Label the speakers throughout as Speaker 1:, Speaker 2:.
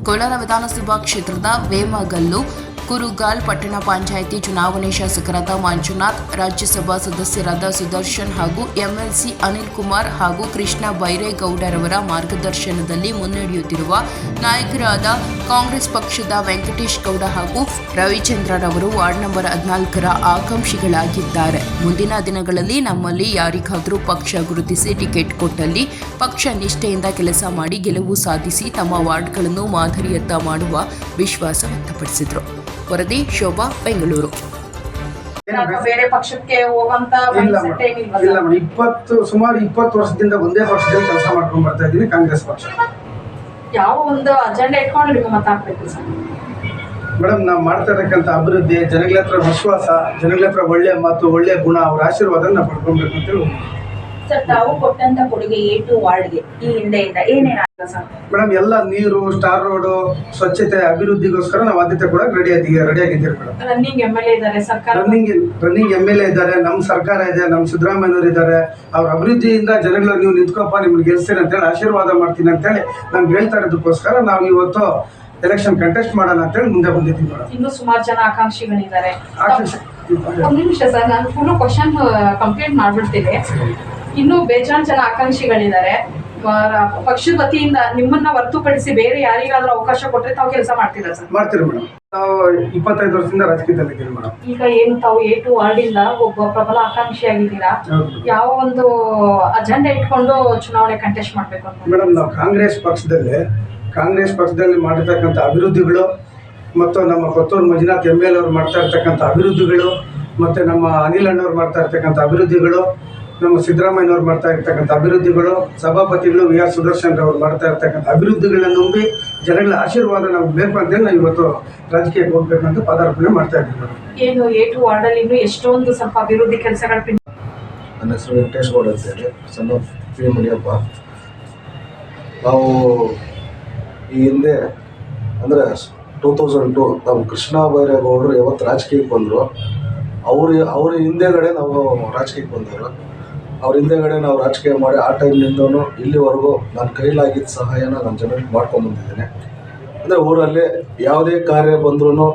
Speaker 1: ಕೋಲಾರ ವಿಧಾನಸಭಾ ಕ್ಷೇತ್ರದ ವೇಮಗಲ್ಲು ಕುರುಗಾಲ್ ಪಟ್ಟಣ ಪಂಚಾಯಿತಿ ಚುನಾವಣೆ ಶಾಸಕರಾದ ಮಂಜುನಾಥ್, ರಾಜ್ಯಸಭಾ ಸದಸ್ಯರಾದ ಸುದರ್ಶನ್ ಹಾಗೂ ಎಂಎಲ್ಸಿ ಅನಿಲ್ ಕುಮಾರ್ ಹಾಗೂ ಕೃಷ್ಣ ಬೈರೇಗೌಡರವರ ಮಾರ್ಗದರ್ಶನದಲ್ಲಿ ಮುನ್ನಡೆಯುತ್ತಿರುವ ನಾಯಕರಾದ ಕಾಂಗ್ರೆಸ್ ಪಕ್ಷದ ವೆಂಕಟೇಶ್ ಗೌಡ ಹಾಗೂ ರವಿಚಂದ್ರರವರು ವಾರ್ಡ್ ನಂಬರ್ 14ರ ಆಕಾಂಕ್ಷಿಗಳಾಗಿದ್ದಾರೆ. ಮುಂದಿನ ದಿನಗಳಲ್ಲಿ ನಮ್ಮಲ್ಲಿ ಯಾರಿಗಾದರೂ ಪಕ್ಷ ಗುರುತಿಸಿ ಟಿಕೆಟ್ ಕೊಟ್ಟಲ್ಲಿ ಪಕ್ಷ ನಿಷ್ಠೆಯಿಂದ ಕೆಲಸ ಮಾಡಿ ಗೆಲುವು ಸಾಧಿಸಿ ತಮ್ಮ ವಾರ್ಡ್ಗಳನ್ನು ಮಾದರಿಯತ್ತ ಮಾಡುವ ವಿಶ್ವಾಸ ವ್ಯಕ್ತಪಡಿಸಿದರು. ವರದಿ ಶೋಭಾ, ಬೆಂಗಳೂರು.
Speaker 2: ಬೇರೆ ಪಕ್ಷಕ್ಕೆ ಹೋಗಂತ
Speaker 3: ಸುಮಾರು 20 ವರ್ಷದಿಂದ ಒಂದೇ ಪಕ್ಷದಲ್ಲಿ ಕೆಲಸ ಮಾಡ್ಕೊಂಡು ಬರ್ತಾ ಇದ್ದೀನಿ. ಕಾಂಗ್ರೆಸ್ ಪಕ್ಷ
Speaker 2: ಯಾವ ಒಂದು ಅಜೆಂಡಾ ಇಟ್ಕೊಂಡು ನಿಮ್ಗೆ ಮತ ಹಾಕ್ಬೇಕು ಸರ್?
Speaker 3: ಮೇಡಮ್, ನಾವು ಮಾಡ್ತಾ ಇರತಕ್ಕಂಥ ಅಭಿವೃದ್ಧಿ, ಜನಗಳ ಹತ್ರ ವಿಶ್ವಾಸ, ಜನಗಳ ಹತ್ರ ಒಳ್ಳೆ ಮಾತು, ಒಳ್ಳೆ ಗುಣ, ಅವ್ರ ಆಶೀರ್ವಾದ ನಾವು ಪಡ್ಕೊಬೇಕು ಅಂತೇಳಿ.
Speaker 2: ಸರ್, ತಾವು ಕೊಟ್ಟಂತ ಕೊಡುಗೆ A2 ವಾರ್ಡ್ಗೆ ಈ ಹಿಂದೆಯಿಂದ ಏನೇನಾಗಲ್ಲ ಸರ್?
Speaker 3: ಮೇಡಮ್, ಎಲ್ಲ ನೀರು, ಸ್ಟಾರ್ ರೋಡು, ಸ್ವಚ್ಛತೆ, ಅಭಿವೃದ್ಧಿಗೋಸ್ಕರ ನಾವು ಆದ್ಯತೆ ಕೂಡ ರೆಡಿ ಆಗಿದ್ದೀವಿ ಮೇಡಮ್.
Speaker 2: ರನ್ನಿಂಗ್ MLA ಇದ್ದಾರೆ, ಸರ್ಕಾರ
Speaker 3: ರನ್ನಿಂಗ್ MLA ಇದ್ದಾರೆ, ನಮ್ಮ ಸರ್ಕಾರ ಇದೆ, ನಮ್ಮ ಸಿದ್ದರಾಮಯ್ಯನವರು ಇದ್ದಾರೆ. ಅವ್ರ ಅಭಿವೃದ್ಧಿಯಿಂದ ಜನಗಳು ನೀವು ನಿಂತ್ಕೊಪ್ಪ, ನಿಮ್ಗೆ ಗೆಲ್ಸ್ತೀನಿ ಅಂತೇಳಿ ಆಶೀರ್ವಾದ ಮಾಡ್ತೀನಿ ಅಂತೇಳಿ ನಮ್ಗೆ ಹೇಳ್ತಾ ಇರೋದಕ್ಕೋಸ್ಕರ ನಾವು ಇವತ್ತು ಎಲೆಕ್ಷನ್ ಕಂಟೆಸ್ಟ್ ಮಾಡೋಣ ಅಂತೇಳಿ ಮುಂದೆ ಬಂದಿದ್ದೀವಿ ಮೇಡಮ್.
Speaker 2: ಇನ್ನೂ ಸುಮಾರು ಜನ ಆಕಾಂಕ್ಷಿಗಳಿದ್ದಾರೆ. ಒಂದು ನಿಮಿಷ ಸರ್, ನಾನು ಫುಲ್ ಕ್ವಶನ್ ಕಂಪ್ಲೀಟ್ ಮಾಡ್ಬಿಡ್ತೀನಿ. ಇನ್ನೂ ಬೇಜಾನ್ ಜನ ಆಕಾಂಕ್ಷಿಗಳಿದ್ದಾರೆ. ಪಕ್ಷದ ವತಿಯಿಂದ ನಿಮ್ಮನ್ನ ಹೊರತುಪಡಿಸಿ ಬೇರೆ ಯಾರಿಗಾದ್ರೂ ಅವಕಾಶ ಕೊಟ್ಟರೆ ತಾವು ಕೆಲಸ ಮಾಡ್ತೀರಾ ಸರ್?
Speaker 3: ಮಾಡ್ತೀರಿ ಮೇಡಮ್. ನಾವು 25 ವರ್ಷದಿಂದ ರಾಜಕೀಯದಲ್ಲಿದ್ದೀವಿ ಮೇಡಮ್.
Speaker 2: ಈಗ ಏನು ತಾವು A2 ವಾರ್ಡಿಂದ ಒಬ್ಬ ಪ್ರಬಲ ಆಕಾಂಕ್ಷಿಯಾಗಿದ್ದೀರಾ, ಯಾವ ಒಂದು ಅಜೆಂಡಾ ಇಟ್ಕೊಂಡು ಚುನಾವಣೆ ಕಂಟೆಸ್ಟ್ ಮಾಡಬೇಕು ಅಂತ?
Speaker 3: ಮೇಡಮ್, ನಾವು ಕಾಂಗ್ರೆಸ್ ಪಕ್ಷದಲ್ಲಿ ಮಾಡಿರ್ತಕ್ಕಂಥ ಅಭಿವೃದ್ಧಿಗಳು ಮತ್ತು ನಮ್ಮ ಕೊತ್ತೂರು ಮಂಜುನಾಥ್ MLA ಅವರು ಮಾಡ್ತಾ ಇರ್ತಕ್ಕಂಥ ಅಭಿವೃದ್ಧಿಗಳು ಮತ್ತು ನಮ್ಮ ಅನಿಲ್ ಅಣ್ಣವ್ರು ಮಾಡ್ತಾ ಇರ್ತಕ್ಕಂಥ ಅಭಿವೃದ್ಧಿಗಳು, ನಮ್ಮ ಸಿದ್ದರಾಮಯ್ಯನವ್ರು ಮಾಡ್ತಾ ಇರ್ತಕ್ಕಂಥ ಅಭಿವೃದ್ಧಿಗಳು, ಸಭಾಪತಿಗಳು VR ಸುದರ್ಶನ್ ಅವರು ಮಾಡ್ತಾ ಇರ್ತಕ್ಕಂಥ ಅಭಿವೃದ್ಧಿಗಳನ್ನ ನಂಬಿ ಜನಗಳ ಆಶೀರ್ವಾದ ನಮ್ಗೆ ಬೇಕು ಅಂತೇಳಿ ನಾವು ಇವತ್ತು ರಾಜಕೀಯಕ್ಕೆ ಹೋಗ್ಬೇಕಂತ ಪದಾರ್ಪಣೆ ಮಾಡ್ತಾ ಇದ್ದೀವಿ.
Speaker 2: ಏನು A2 ವಾರ್ಡಲ್ಲಿ ಇನ್ನೂ ಎಷ್ಟೊಂದು ಸ್ವಲ್ಪ ಅಭಿವೃದ್ಧಿ ಕೆಲಸಗಳು?
Speaker 4: ನನ್ನ ಹೆಸರು ವೆಂಕಟೇಶ್ ಗೌಡ ಅಂತೇಳಿ, ಸಣ್ಣ ಪಿ ಮುನಿಯಪ್ಪ. ನಾವು ಈ ಹಿಂದೆ ಅಂದರೆ 2002 ನಮ್ಮ ಕೃಷ್ಣ ಬೈರೇಗೌಡರು ಯಾವತ್ತು ರಾಜಕೀಯಕ್ಕೆ ಬಂದರು, ಅವ್ರ ಹಿಂದೆಗಡೆ ನಾವು ರಾಜಕೀಯಕ್ಕೆ ಬಂದವರು. ಅವ್ರ ಹಿಂದೆಗಡೆ ನಾವು ರಾಜಕೀಯ ಮಾಡಿ ಆ ಟೈಮ್ನಿಂದನೂ ಇಲ್ಲಿವರೆಗೂ ನನ್ನ ಕೈಲಾಗಿದ್ದ ಸಹಾಯನ ನಾನು ಜನರಿಗೆ ಮಾಡ್ಕೊಂಬಂದಿದ್ದೇನೆ. ಅಂದರೆ ಊರಲ್ಲಿ ಯಾವುದೇ ಕಾರ್ಯ ಬಂದ್ರೂ,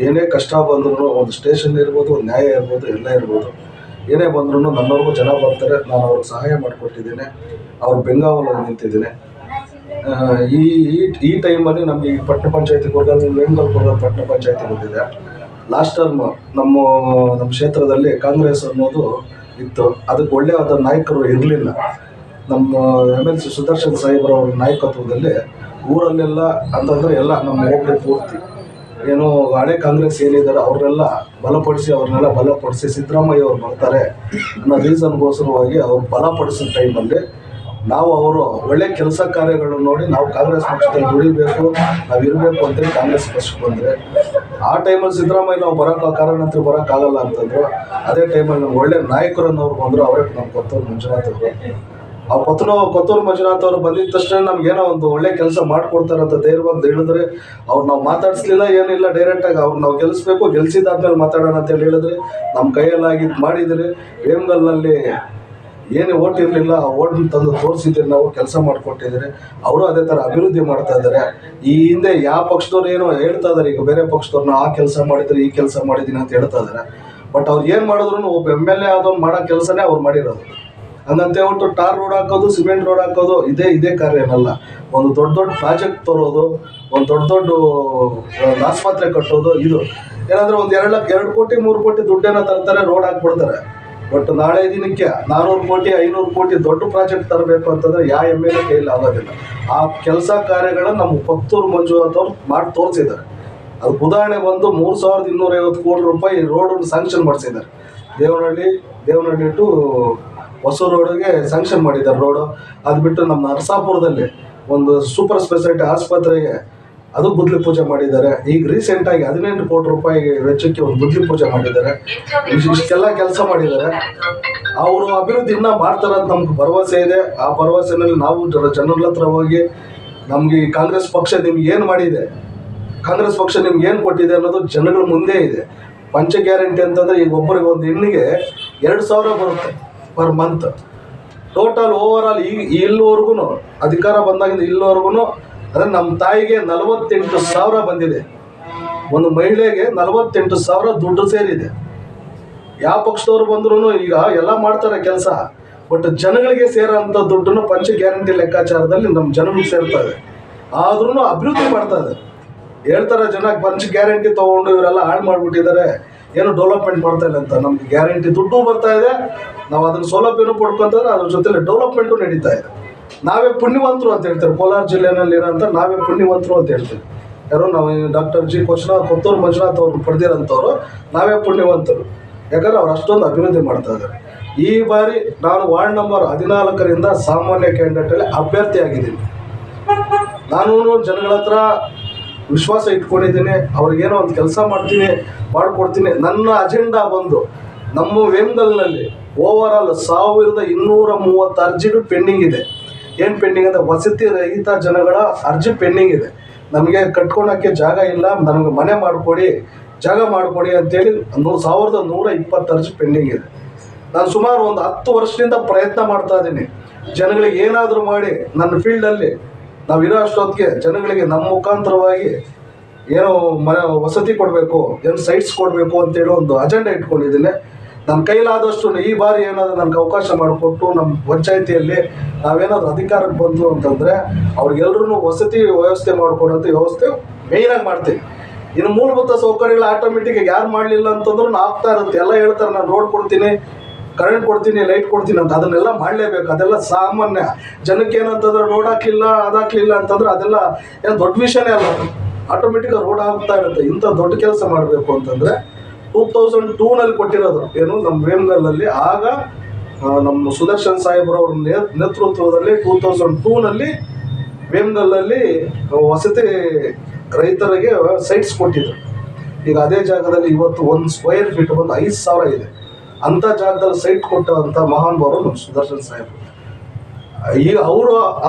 Speaker 4: ಏನೇ ಕಷ್ಟ ಬಂದ್ರೂ, ಒಂದು ಸ್ಟೇಷನ್ ಇರ್ಬೋದು, ಒಂದು ನ್ಯಾಯ ಇರ್ಬೋದು, ಎಲ್ಲ ಇರ್ಬೋದು, ಏನೇ ಬಂದ್ರೂ ನನ್ನವ್ರಿಗೂ ಜನ ಬರ್ತಾರೆ. ನಾನು ಅವ್ರಿಗೆ ಸಹಾಯ ಮಾಡಿಕೊಟ್ಟಿದ್ದೇನೆ. ಅವ್ರ ಬೆಂಗಾವಲಾಗಿ ನಿಂತಿದ್ದೇನೆ. ಈ ಟೈಮಲ್ಲಿ ನಮಗೆ ಈ ಪಟ್ಟಣ ಪಂಚಾಯತಿ ವೇಮಗಲ್ ಪಟ್ಟಣ ಪಂಚಾಯತಿ ಬಂದಿದೆ. ಲಾಸ್ಟ್ ಟರ್ಮ್ ನಮ್ಮ ಕ್ಷೇತ್ರದಲ್ಲಿ ಕಾಂಗ್ರೆಸ್ ಅನ್ನೋದು ಇತ್ತು. ಅದಕ್ಕೆ ಒಳ್ಳೆಯವಾದ ನಾಯಕರು ಇರಲಿಲ್ಲ. ನಮ್ಮ MLC ಸುದರ್ಶನ್ ಸಾಹೇಬ್ರವ್ರ ನಾಯಕತ್ವದಲ್ಲಿ ಊರಲ್ಲೆಲ್ಲ ಅಂತಂದರೆ ಎಲ್ಲ ನಮ್ಮ ಹೋಬಳಿ ಪೂರ್ತಿ ಏನು ಹಳೆ ಕಾಂಗ್ರೆಸ್ ಏನಿದ್ದಾರೆ ಅವ್ರನ್ನೆಲ್ಲ ಬಲಪಡಿಸಿ ಸಿದ್ದರಾಮಯ್ಯ ಅವ್ರು ಬರ್ತಾರೆ ಅನ್ನೋ ರೀಸನ್ಗೋಸ್ಕರವಾಗಿ ಅವ್ರು ಬಲಪಡಿಸಿದ ಟೈಮಲ್ಲಿ ನಾವು ಅವರು ಒಳ್ಳೆ ಕೆಲಸ ಕಾರ್ಯಗಳನ್ನು ನೋಡಿ ನಾವು ಕಾಂಗ್ರೆಸ್ ಪಕ್ಷದಲ್ಲಿ ದುಡಿಬೇಕು, ನಾವು ಇರಬೇಕು ಅಂತೇಳಿ ಕಾಂಗ್ರೆಸ್ ಪಕ್ಷಕ್ಕೆ ಬಂದರೆ, ಆ ಟೈಮಲ್ಲಿ ಸಿದ್ದರಾಮಯ್ಯ ನಾವು ಕಾರಣಂತೂ ಬರೋಕ್ಕಾಗಲ್ಲ ಅಂತಂದರು. ಅದೇ ಟೈಮಲ್ಲಿ ನಮ್ಗೆ ಒಳ್ಳೆ ನಾಯಕರನ್ನು ಅವ್ರು ಬಂದರು. ಅವರೇ ನಮ್ಮ ಕೊತ್ತೂರು ಮಂಜುನಾಥ್ ಅವರು. ಆ ಕೊತ್ತೂರು ಮಂಜುನಾಥ್ ಅವರು ಬಂದಿದ್ದ ತಕ್ಷಣ ನಮ್ಗೇನೋ ಒಂದು ಒಳ್ಳೆ ಕೆಲಸ ಮಾಡಿಕೊಡ್ತಾರೆ ಅಂತ ಧೈರ್ಯವಾಗಿ ಹೇಳಿದ್ರೆ, ಅವ್ರು ನಾವು ಮಾತಾಡಿಸ್ಲಿಲ್ಲ, ಏನಿಲ್ಲ, ಡೈರೆಕ್ಟಾಗಿ ಅವ್ರು ನಾವು ಗೆಲ್ಸಿದಾದ್ಮೇಲೆ ಮಾತಾಡೋಣ ಅಂತೇಳಿ ಹೇಳಿದ್ರೆ ನಮ್ಮ ಕೈಯಲ್ಲಾಗಿದ್ದು ಮಾಡಿದರೆ. ವೇಮಗಲ್ನಲ್ಲಿ ಏನೇ ಓಟ್ ಇರಲಿಲ್ಲ, ಆ ಓಟ್ನ ತಂದು ತೋರಿಸಿದ್ದೀರಿ, ನಾವು ಕೆಲಸ ಮಾಡಿಕೊಟ್ಟಿದ್ದೀರಿ. ಅವರು ಅದೇ ಥರ ಅಭಿವೃದ್ಧಿ ಮಾಡ್ತಾ ಇದ್ದಾರೆ. ಈ ಹಿಂದೆ ಯಾವ ಪಕ್ಷದವ್ರು ಏನೋ ಹೇಳ್ತಾ ಇದ್ದಾರೆ, ಈಗ ಬೇರೆ ಪಕ್ಷದವ್ರನ್ನ ಆ ಕೆಲಸ ಮಾಡಿದ್ರೆ ಈ ಕೆಲಸ ಮಾಡಿದ್ದೀನಿ ಅಂತ ಹೇಳ್ತಾ ಇದ್ದಾರೆ. ಬಟ್ ಅವ್ರು ಏನು ಮಾಡಿದ್ರು ಒಬ್ಬ MLA ಆದವ್ರು ಮಾಡೋ ಕೆಲಸನೇ ಅವ್ರು ಮಾಡಿರೋದು. ಹಂಗಂತ ಹೇಳ್ಬಿಟ್ಟು ಟಾರ್ ರೋಡ್ ಹಾಕೋದು, ಸಿಮೆಂಟ್ ರೋಡ್ ಹಾಕೋದು ಇದೇ ಕಾರ್ಯ ಏನಲ್ಲ. ಒಂದು ದೊಡ್ಡ ಪ್ರಾಜೆಕ್ಟ್ ತರೋದು, ಒಂದು ದೊಡ್ಡ ಆಸ್ಪತ್ರೆ ಕಟ್ಟೋದು, ಇದು ಏನಾದರೂ ಒಂದು 2 ಕೋಟಿ 3 ಕೋಟಿ ದುಡ್ಡೇನೋ ತರ್ತಾರೆ, ರೋಡ್ ಹಾಕ್ಬಿಡ್ತಾರೆ. ಬಟ್ ನಾಳೆ ದಿನಕ್ಕೆ 400 ಕೋಟಿ 500 ಕೋಟಿ ದೊಡ್ಡ ಪ್ರಾಜೆಕ್ಟ್ ತರಬೇಕು ಅಂತಂದರೆ ಯಾವ MLA ಕೈಯಲ್ಲಿ ಆಗೋದಿಲ್ಲ. ಆ ಕೆಲಸ ಕಾರ್ಯಗಳನ್ನು ನಮ್ಮ ಕೊತ್ತೂರು ಮಂಜುನಾಥ್ ಅವ್ರು ಮಾಡಿ ತೋರಿಸಿದ್ದಾರೆ. ಅದಕ್ಕೆ ಉದಾಹರಣೆ ಬಂದು 3250 ಕೋಟಿ ರೂಪಾಯಿ ರೋಡನ್ನು ಸ್ಯಾಂಕ್ಷನ್ ಮಾಡಿಸಿದ್ದಾರೆ. ದೇವನಹಳ್ಳಿ ಟು ಹೊಸೂರು ರೋಡಿಗೆ ಸ್ಯಾಂಕ್ಷನ್ ಮಾಡಿದ್ದಾರೆ ರೋಡು. ಅದು ಬಿಟ್ಟು ನಮ್ಮ ನರಸಾಪುರದಲ್ಲಿ ಒಂದು ಸೂಪರ್ ಸ್ಪೆಷಾಲಿಟಿ ಆಸ್ಪತ್ರೆಗೆ ಅದು ಬುದ್ಲಿ ಪೂಜೆ ಮಾಡಿದ್ದಾರೆ. ಈಗ ರೀಸೆಂಟಾಗಿ 18 ಕೋಟಿ ರೂಪಾಯಿ ವೆಚ್ಚಕ್ಕೆ ಒಂದು ಬುದ್ಲಿ ಪೂಜೆ ಮಾಡಿದ್ದಾರೆ. ಇಷ್ಟೆಲ್ಲ ಕೆಲಸ ಮಾಡಿದ್ದಾರೆ. ಅವರು ಅಭಿವೃದ್ಧಿ ಇನ್ನೂ ಮಾಡ್ತಾರೆ ಅಂತ ನಮ್ಗೆ ಭರವಸೆ ಇದೆ. ಆ ಭರವಸೆನಲ್ಲಿ ನಾವು ಜನರ ಹತ್ರ ಹೋಗಿ ನಮಗೆ ಕಾಂಗ್ರೆಸ್ ಪಕ್ಷ ನಿಮ್ಗೆ ಏನು ಮಾಡಿದೆ, ಕಾಂಗ್ರೆಸ್ ಪಕ್ಷ ನಿಮ್ಗೆ ಏನು ಕೊಟ್ಟಿದೆ ಅನ್ನೋದು ಜನಗಳ ಮುಂದೆ ಇದೆ. ಪಂಚ ಗ್ಯಾರಂಟಿ ಅಂತಂದರೆ ಈಗ ಒಬ್ಬರಿಗೆ ಒಂದು ಹೆಣ್ಣಿಗೆ 2000 ಬರುತ್ತೆ per month. Total over all ಇಲ್ಲಿವರೆಗೂ ಅಧಿಕಾರ ಬಂದಾಗಿಂದ ಇಲ್ಲಿವರೆಗೂ ಅಂದರೆ ನಮ್ಮ ತಾಯಿಗೆ 48,000 ಬಂದಿದೆ, ಒಂದು ಮಹಿಳೆಗೆ 48,000 ದುಡ್ಡು ಸೇರಿದೆ. ಯಾವ ಪಕ್ಷದವ್ರು ಬಂದ್ರು ಈಗ ಎಲ್ಲ ಮಾಡ್ತಾರೆ ಕೆಲಸ, ಬಟ್ ಜನಗಳಿಗೆ ಸೇರೋಂಥ ದುಡ್ಡನ್ನು ಪಂಚ ಗ್ಯಾರಂಟಿ ಲೆಕ್ಕಾಚಾರದಲ್ಲಿ ನಮ್ಮ ಜನಗಳಿಗೆ ಸೇರ್ತದೆ. ಆದ್ರೂ ಅಭಿವೃದ್ಧಿ ಮಾಡ್ತದೆ. ಹೇಳ್ತಾರೆ ಜನ ಪಂಚ ಗ್ಯಾರಂಟಿ ತೊಗೊಂಡು ಇವರೆಲ್ಲ ಹಾಳು ಮಾಡಿಬಿಟ್ಟಿದ್ದಾರೆ, ಏನು ಡೆವಲಪ್ಮೆಂಟ್ ಮಾಡ್ತಾ ಇಲ್ಲ ಅಂತ. ನಮ್ಗೆ ಗ್ಯಾರಂಟಿ ದುಡ್ಡು ಬರ್ತಾ ಇದೆ, ನಾವು ಅದನ್ನು ಸೌಲಭ್ಯನೂ ಪಡ್ಕೊಂತಾರೆ, ಅದ್ರ ಜೊತೆಲಿ ಡೆವಲಪ್ಮೆಂಟು ನಡೀತಾ ಇದೆ. ನಾವೇ ಪುಣ್ಯವಂತರು ಅಂತ ಹೇಳ್ತಾರೆ, ಕೋಲಾರ ಜಿಲ್ಲೆಯಲ್ಲಿರೋಂಥ ನಾವೇ ಪುಣ್ಯವಂತರು ಅಂತ ಹೇಳ್ತೀವಿ. ಯಾರೋ ನಾವು ಡಾಕ್ಟರ್ ಜಿ ಕೊತ್ತೂರು ಮಂಜುನಾಥ್ ಅವರು ಪಡೆದಿರೋಂಥವ್ರು ನಾವೇ ಪುಣ್ಯವಂತರು, ಯಾಕಂದ್ರೆ ಅವ್ರು ಅಷ್ಟೊಂದು ಅಭಿವೃದ್ಧಿ ಮಾಡ್ತಾ ಇದ್ದಾರೆ. ಈ ಬಾರಿ ನಾನು ವಾರ್ಡ್ ನಂಬರ್ 14ರಿಂದ ಸಾಮಾನ್ಯ ಕ್ಯಾಂಡಿಡೇಟಲ್ಲಿ ಅಭ್ಯರ್ಥಿಯಾಗಿದ್ದೀನಿ. ನಾನು ಜನಗಳ ಹತ್ರ ವಿಶ್ವಾಸ ಇಟ್ಕೊಂಡಿದ್ದೀನಿ, ಅವ್ರಿಗೇನೋ ಒಂದು ಕೆಲಸ ಮಾಡಿಕೊಡ್ತೀನಿ. ನನ್ನ ಅಜೆಂಡಾ ಬಂದು ನಮ್ಮ ವೇಮಗಲ್ನಲ್ಲಿ ಓವರಾಲ್ 1230 ಅರ್ಜಿಗಳು ಪೆಂಡಿಂಗ್ ಇದೆ. ಏನು ಪೆಂಡಿಂಗ್ ಅಂದರೆ ವಸತಿ ರಹಿತ ಜನಗಳ ಅರ್ಜಿ ಪೆಂಡಿಂಗ್ ಇದೆ. ನಮಗೆ ಕಟ್ಕೊಳಕ್ಕೆ ಜಾಗ ಇಲ್ಲ, ನನಗೆ ಮನೆ ಮಾಡಿಕೊಡಿ, ಜಾಗ ಮಾಡಿಕೊಡಿ ಅಂತೇಳಿ 1120 ಅರ್ಜಿ ಪೆಂಡಿಂಗ್ ಇದೆ. ನಾನು ಸುಮಾರು ಒಂದು 10 ವರ್ಷದಿಂದ ಪ್ರಯತ್ನ ಮಾಡ್ತಾ ಇದ್ದೀನಿ, ಜನಗಳಿಗೆ ಏನಾದರೂ ಮಾಡಿ ನನ್ನ ಫೀಲ್ಡಲ್ಲಿ ನಾವು ಇರೋ ಅಷ್ಟೊತ್ತಿಗೆ ಜನಗಳಿಗೆ ನಮ್ಮ ಮುಖಾಂತರವಾಗಿ ಏನೋ ವಸತಿ ಕೊಡಬೇಕು, ಏನು ಸೈಟ್ಸ್ ಕೊಡಬೇಕು ಅಂತೇಳಿ ಒಂದು ಅಜೆಂಡಾ ಇಟ್ಕೊಂಡಿದ್ದೀನಿ. ನನ್ನ ಕೈಲಾದಷ್ಟು ಈ ಬಾರಿ ಏನಾದರೂ ನನಗೆ ಅವಕಾಶ ಮಾಡಿಕೊಟ್ಟು ನಮ್ಮ ಪಂಚಾಯಿತಿಯಲ್ಲಿ ನಾವೇನಾದರೂ ಅಧಿಕಾರಕ್ಕೆ ಬಂದು ಅಂತಂದರೆ ಅವ್ರಿಗೆಲ್ರೂ ವಸತಿ ವ್ಯವಸ್ಥೆ ಮಾಡಿಕೊಡೋಂಥ ವ್ಯವಸ್ಥೆ ಮೇಯ್ನಾಗಿ ಮಾಡ್ತೀವಿ. ಇನ್ನು ಮೂಲಭೂತ ಸೌಕರ್ಯಗಳು ಆಟೋಮೆಟಿಕ್ ಯಾರು ಮಾಡಲಿಲ್ಲ ಅಂತಂದ್ರೂ ಆಗ್ತಾ ಇರುತ್ತೆ. ಎಲ್ಲ ಹೇಳ್ತಾರೆ ನಾನು ರೋಡ್ ಕೊಡ್ತೀನಿ, ಕರೆಂಟ್ ಕೊಡ್ತೀನಿ, ಲೈಟ್ ಕೊಡ್ತೀನಿ ಅಂತ, ಅದನ್ನೆಲ್ಲ ಮಾಡಲೇಬೇಕು. ಅದೆಲ್ಲ ಸಾಮಾನ್ಯ. ಜನಕ್ಕೆ ಏನಂತಂದ್ರೆ ರೋಡ್ ಹಾಕ್ಲಿಲ್ಲ, ಅದಾಕ್ಲಿಲ್ಲ ಅಂತಂದ್ರೆ ಅದೆಲ್ಲ ಏನು ದೊಡ್ಡ ವಿಷಯನೇ ಅಲ್ಲ, ಆಟೋಮೆಟಿಕ್ ರೋಡ್ ಆಗ್ತಾ ಇರುತ್ತೆ. ಇಂಥ ದೊಡ್ಡ ಕೆಲಸ ಮಾಡಬೇಕು ಅಂತಂದರೆ 2002ನಲ್ಲಿ ಕೊಟ್ಟಿರೋದು ಏನು ನಮ್ಮ ವೇಮಗಲ್ನಲ್ಲಿ. ಆಗ ನಮ್ಮ ಸುದರ್ಶನ್ ಸಾಹೇಬ್ರವ್ರ ನೇತೃತ್ವದಲ್ಲಿ 2002ನಲ್ಲಿ ವೇಮಗಲ್ಲಲ್ಲಿ ವಸತಿ ರೈತರಿಗೆ ಸೈಟ್ಸ್ ಕೊಟ್ಟಿದ್ರು. ಈಗ ಅದೇ ಜಾಗದಲ್ಲಿ ಇವತ್ತು 1 ಸ್ಕ್ವೇರ್ ಫೀಟ್ ಬಂದು 5,000 ಇದೆ. ಅಂಥ ಜಾಗದಲ್ಲಿ ಸೈಟ್ ಕೊಟ್ಟಂಥ ಮಹಾನುಭಾವರು ನಮ್ಮ ಸುದರ್ಶನ್ ಸಾಹೇಬರು. ಈಗ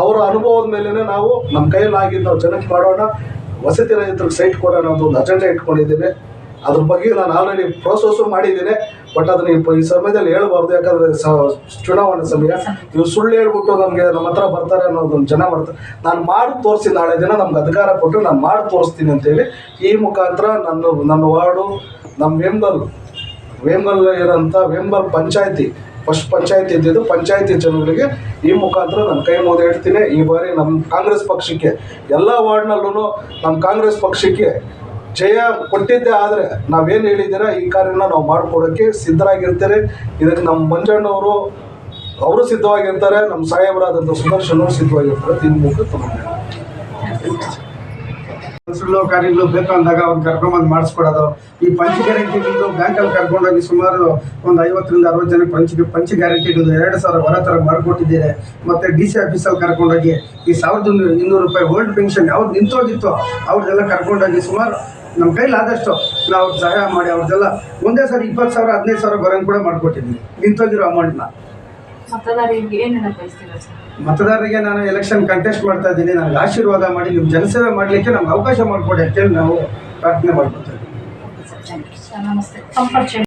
Speaker 4: ಅವರ ಅನುಭವದ ಮೇಲೇ ನಾವು ನಮ್ಮ ಕೈಯಲ್ಲಾಗಿದ್ದು ನಾವು ಜನಕ್ಕೆ ಮಾಡೋಣ, ವಸತಿ ರೈತರಿಗೆ ಸೈಟ್ ಕೊಡೋಣ ಅಂತ ಒಂದು ಅಜೆಂಡಾ ಇಟ್ಕೊಂಡಿದ್ದೇನೆ. ಅದ್ರ ಬಗ್ಗೆ ನಾನು ಆಲ್ರೆಡಿ ಪ್ರೋಸೆಸ್ಸು ಮಾಡಿದ್ದೇನೆ. ಬಟ್ ಅದನ್ನ ಈ ಸಮಯದಲ್ಲಿ ಹೇಳಬಾರ್ದು, ಯಾಕಂದರೆ ಚುನಾವಣೆ ಸಮಯ. ನೀವು ಸುಳ್ಳು ಹೇಳ್ಬಿಟ್ಟು ನಮಗೆ ನಮ್ಮ ಹತ್ರ ಬರ್ತಾರೆ ಅನ್ನೋದೊಂದು ಜನ ಮಾಡ್ತಾರೆ. ನಾನು ಮಾಡಿ ತೋರಿಸಿ, ನಾಳೆ ದಿನ ನಮ್ಗೆ ಅಧಿಕಾರ ಕೊಟ್ಟು ನಾನು ಮಾಡಿ ತೋರಿಸ್ತೀನಿ ಅಂತೇಳಿ ಈ ಮುಖಾಂತರ ನನ್ನ ವಾರ್ಡು, ನಮ್ಮ ವೇಮಗಲ್ ಇರೋಂಥ ವೇಮಗಲ್ ಪಂಚಾಯತಿ ಫಸ್ಟ್ ಪಂಚಾಯತಿ ಇದ್ದಿದ್ದು ಪಂಚಾಯತಿ ಜನಗಳಿಗೆ ಈ ಮುಖಾಂತರ ನಾನು ಕೈ ಮುಗಿದು ಹೇಳ್ತೀನಿ. ಈ ಬಾರಿ ನಮ್ಮ ಕಾಂಗ್ರೆಸ್ ಪಕ್ಷಕ್ಕೆ ಎಲ್ಲ ವಾರ್ಡ್ನಲ್ಲೂ ನಮ್ಮ ಕಾಂಗ್ರೆಸ್ ಪಕ್ಷಕ್ಕೆ ಜಯ ಕೊಟ್ಟಿದ್ದೆ. ಆದರೆ ನಾವೇನು ಹೇಳಿದ್ದೀರ ಈ ಕಾರ್ಯನ ನಾವು ಮಾಡಿಕೊಡೋಕ್ಕೆ ಸಿದ್ಧರಾಗಿರ್ತಾರೆ. ಇದಕ್ಕೆ ನಮ್ಮ ಮಂಜಣ್ಣವರು ಅವರು ಸಿದ್ಧವಾಗಿರ್ತಾರೆ, ನಮ್ಮ ಸಾಹೇಬರಾದಂಥ ಸುದರ್ಶನ್ ಅವರು ಸಿದ್ಧವಾಗಿರ್ತಾರೆ. ಇನ್ನು ಮುಖ ತಗೊಂಡು
Speaker 3: ಸುಳ್ಳು ಕಾರ್ಯಗಳು ಬೇಕು ಅಂದಾಗ ಅವ್ರು ಕರ್ಕೊಂಬಂದು ಮಾಡಿಸ್ಕೊಡೋದು. ಈ ಪಂಚ ಗ್ಯಾರಂಟಿಗಳು ಬ್ಯಾಂಕಲ್ಲಿ ಕರ್ಕೊಂಡೋಗಿ ಸುಮಾರು ಒಂದು 50ರಿಂದ 60 ಜನಕ್ಕೆ ಪಂಚ ಗ್ಯಾರಂಟಿಗಳು 2,000 ಹೊರ ಥರ ಮಾಡಿಕೊಟ್ಟಿದ್ದೇನೆ. ಮತ್ತು DC ಆಫೀಸಲ್ಲಿ ಕರ್ಕೊಂಡೋಗಿ ಈ 1,200 ರೂಪಾಯಿ ಓಲ್ಡ್ ಪೆನ್ಷನ್ ಯಾವ್ದು ನಿಂತೋಗಿತ್ತು ಅವ್ರದ್ದೆಲ್ಲ ಕರ್ಕೊಂಡೋಗಿ ಸುಮಾರು ನಮ್ಮ ಕೈಲಾದಷ್ಟು ನಾವು ಸಹಾಯ ಮಾಡಿ ಅವ್ರದ್ದೆಲ್ಲ ಒಂದೇ ಸಾರಿ 20,000 15,000 ಬರೋಂಗೆ ಕೂಡ ಮಾಡಿಕೊಟ್ಟಿದ್ದೀನಿ ನಿಂತೋಗಿರೋ ಅಮೌಂಟ್ನ. ಮತದಾರರಿಗೆ ನಾನು ಎಲೆಕ್ಷನ್ ಕಂಟೆಸ್ಟ್ ಮಾಡ್ತಾ ಇದ್ದೀನಿ, ನನಗೆ ಆಶೀರ್ವಾದ ಮಾಡಿ ನಿಮ್ಮ ಜನಸೇವೆ ಮಾಡಲಿಕ್ಕೆ ನಮ್ಗೆ ಅವಕಾಶ ಮಾಡಿಕೊಡಿ ಅಂತೇಳಿ ನಾವು ಪ್ರಾರ್ಥನೆ ಮಾಡ್ಕೊತಾ ಇದ್ದೀವಿ.
Speaker 2: ನಮಸ್ತೆ.